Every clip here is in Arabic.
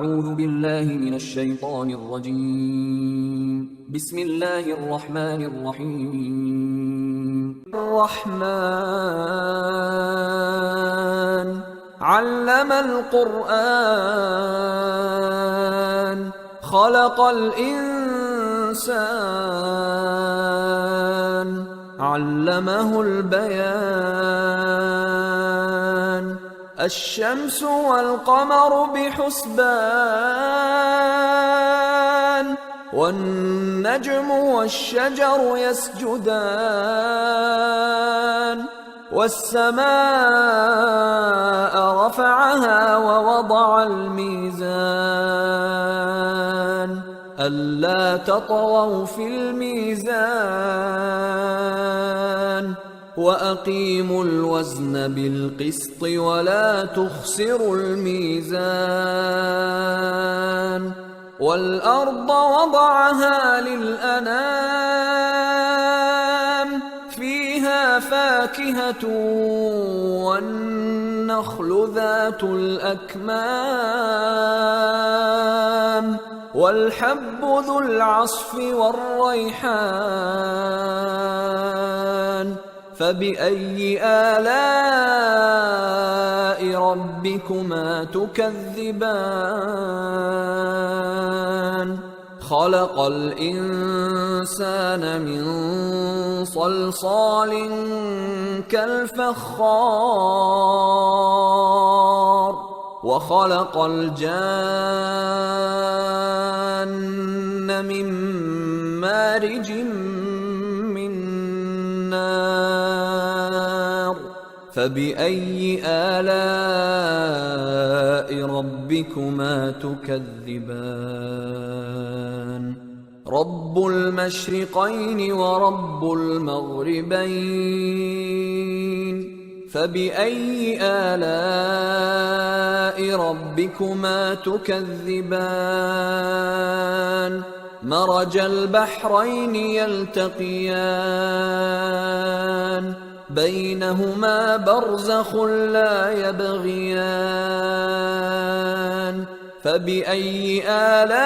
أعوذ بالله من الشيطان الرجيم. بسم الله الرحمن الرحيم. الرحمن علم القرآن خلق الإنسان علمه البيان الشمس والقمر بحسبان والنجم والشجر يسجدان والسماء رفعها ووضع الميزان ألا تطغوا في الميزان وأقيموا الوزن بالقسط ولا تخسروا الميزان والأرض وضعها للأنام فيها فاكهة والنخل ذات الأكمام والحب ذو العصف والريحان فبأي آلاء ربكما تكذبان خلق الإنسان من صلصال كالفخار وخلق الجان من مارج من نار فبأي آلاء ربكما تكذبان رب المشرقين ورب المغربين فبأي آلاء ربكما تكذبان مرج البحرين يلتقيان بينهما برزخ لا يبغيان فبأي آلاء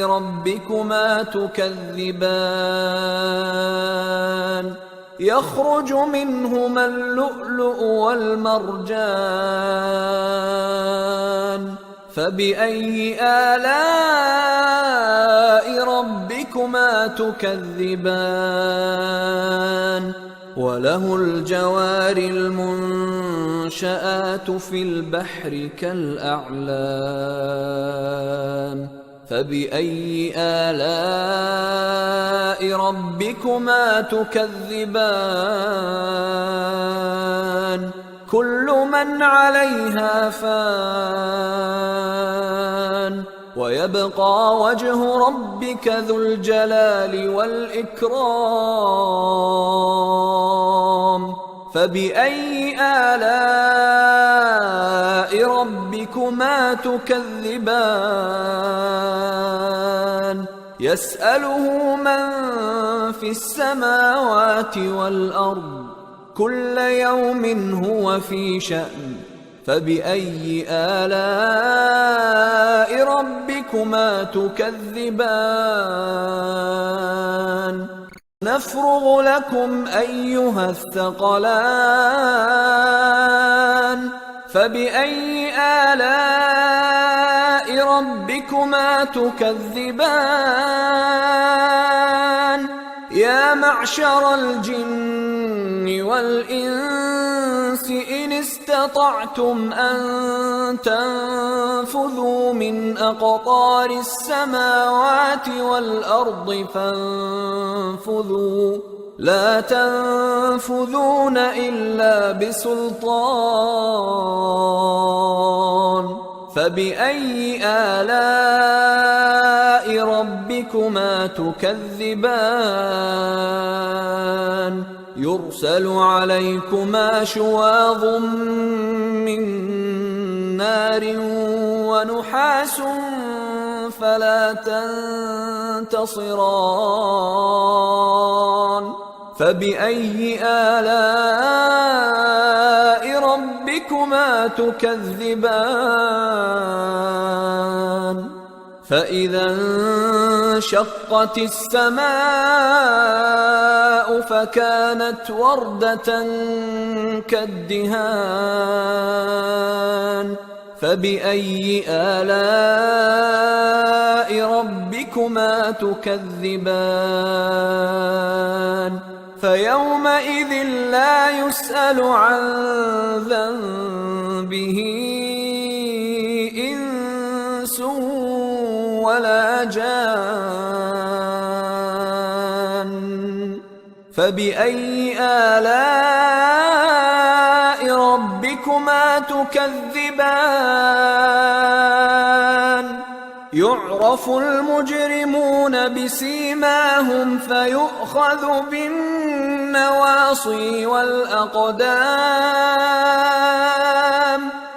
ربكما تكذبان يخرج منهما اللؤلؤ والمرجان فبأي آلاء ربكما تكذبان وله الجوار المنشآت في البحر كالأعلام فبأي آلاء ربكما تكذبان كل من عليها فان ويبقى وجه ربك ذو الجلال والإكرام فبأي آلاء ربكما تكذبان يسأله من في السماوات والأرض كل يوم هو في شأن فبأي آلاء ربكما تكذبان نفرغ لكم أيها الثقلان فبأي آلاء ربكما تكذبان يا معشر الجن والإنس إن استطعتم أن تنفذوا من أقطار السماوات والأرض فانفذوا لا تنفذون إلا بسلطان فبأي آلاء ربكما تكذبان يرسل عليكما شواظ من نار ونحاس فلا تنتصران فبأي آلاء ربكما تكذبان فإذا انشقت السماء فكانت وردة كالدهان فبأي آلاء ربكما تكذبان فيومئذ لا يسأل عن ذنبه إنس ولا جان فبأي آلاء ربكما تكذبان يعرف المجرمون بسيماهم فيؤخذ بالنواصي والأقدام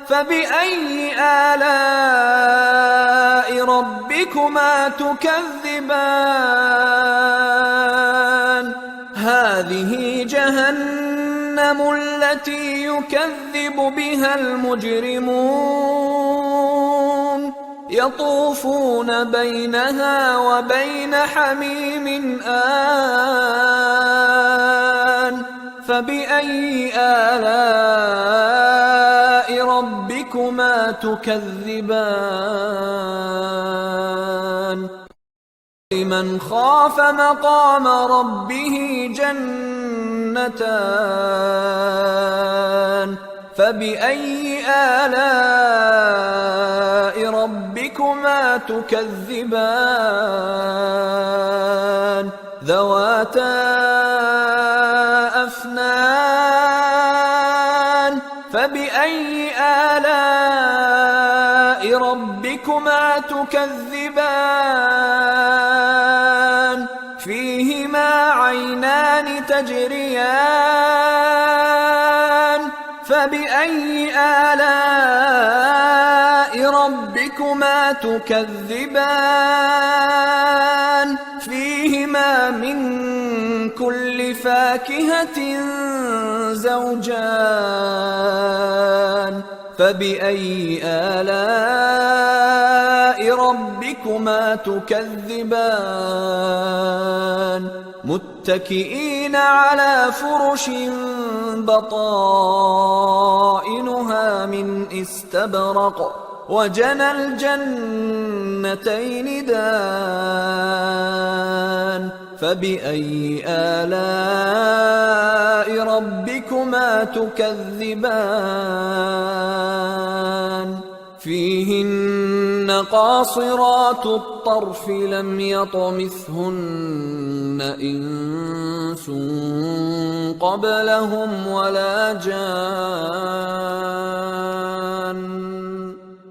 فبأي آلاء ربكما تكذبان هذه جهنم التي يكذب بها المجرمون يطوفون بينها وبين حميم آن فبأي آلاء ربكما تكذبان لمن خاف مقام ربه جنتان فبأي آلاء ربكما تكذبان ذواتا أفنان فبأي آلاء ربكما تكذبان فيهما عينان تجريان فبأي آلاء ربكما تكذبان فيهما من كل فاكهة زوجان فبأي آلاء ربكما تكذبان متكئين على فرش بطائنها من استبرق وجنى الجنتين دان فبأي آلاء ربكما تكذبان فيهن قاصرات الطرف لم يطمثهن إنس قبلهم ولا جان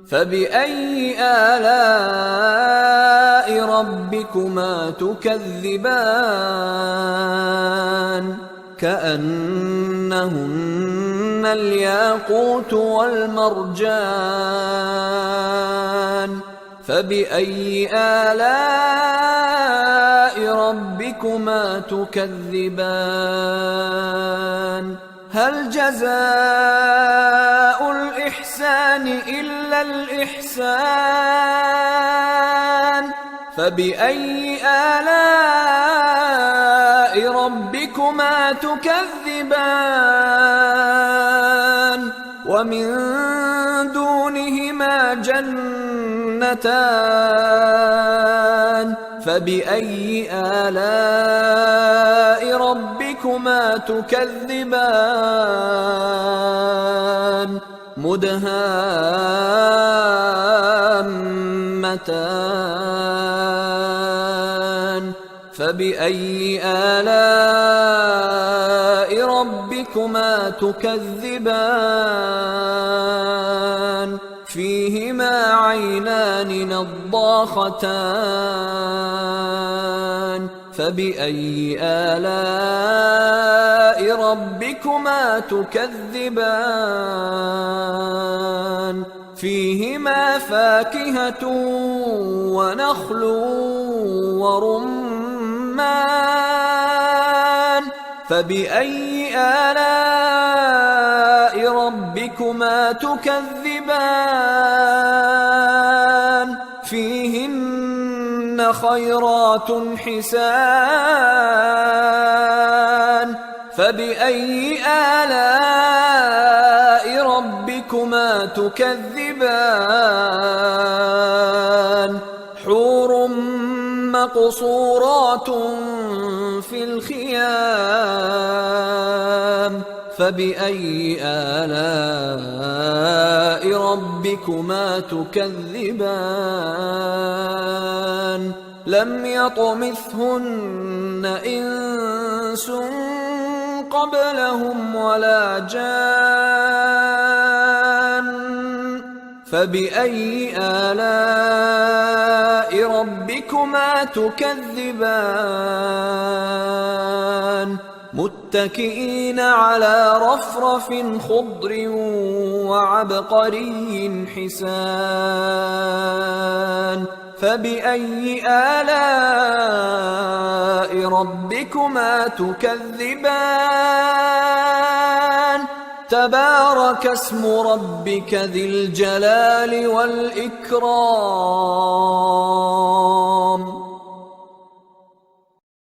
فبأي آلاء ربكما تكذبان كأنهن الياقوت والمرجان فبأي آلاء ربكما تكذبان هل جزاء الإحسان إلا الإحسان فبأي آلاء ربكما تكذبان ومن دونهما جنتان فبأي آلاء ربكما تكذبان مدهامتان فبأي آلاء ربكما تكذبان فيهما عينان نضاختان فبأي آلاء ربكما تكذبان فيهما فاكهة ونخل ورمان فبأي آلاء ربكما تكذبان فيهن خيرات حسان فبأي آلاء ربكما تكذبان حور مقصورات في الخيام فبأي آلاء ربكما تكذبان لم يطمثهن إنس قبلهم ولا جان فبأي آلاء ربكما تكذبان متكئين على رفرف خضر وعبقري حسان فبأي آلاء ربكما تكذبان تبارك اسم ربك ذي الجلال والإكرام